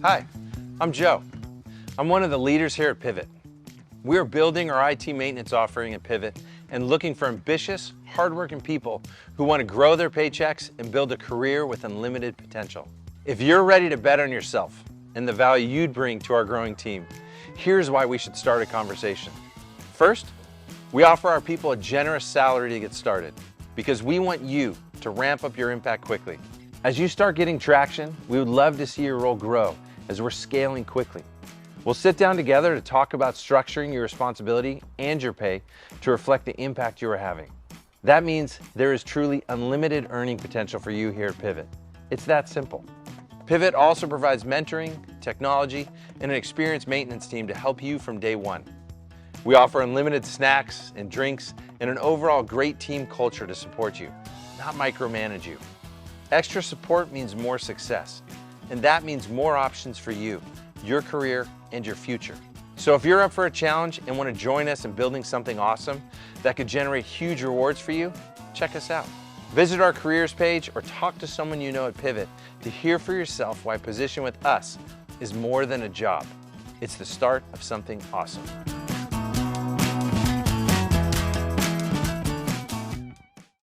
Hi, I'm Joe. I'm one of the leaders here at PivIT. We are building our IT maintenance offering at PivIT and looking for ambitious, hardworking people who want to grow their paychecks and build a career with unlimited potential. If you're ready to bet on yourself and the value you'd bring to our growing team, here's why we should start a conversation. First, we offer our people a generous salary to get started because we want you to ramp up your impact quickly. As you start getting traction, we would love to see your role grow as we're scaling quickly. We'll sit down together to talk about structuring your responsibility and your pay to reflect the impact you are having. That means there is truly unlimited earning potential for you here at PivIT. It's that simple. PivIT also provides mentoring, technology, and an experienced maintenance team to help you from day one. We offer unlimited snacks and drinks and an overall great team culture to support you, not micromanage you. Extra support means more success, and that means more options for you, your career, and your future. So if you're up for a challenge and want to join us in building something awesome that could generate huge rewards for you, check us out. Visit our careers page or talk to someone you know at PivIT to hear for yourself why a position with us is more than a job. It's the start of something awesome.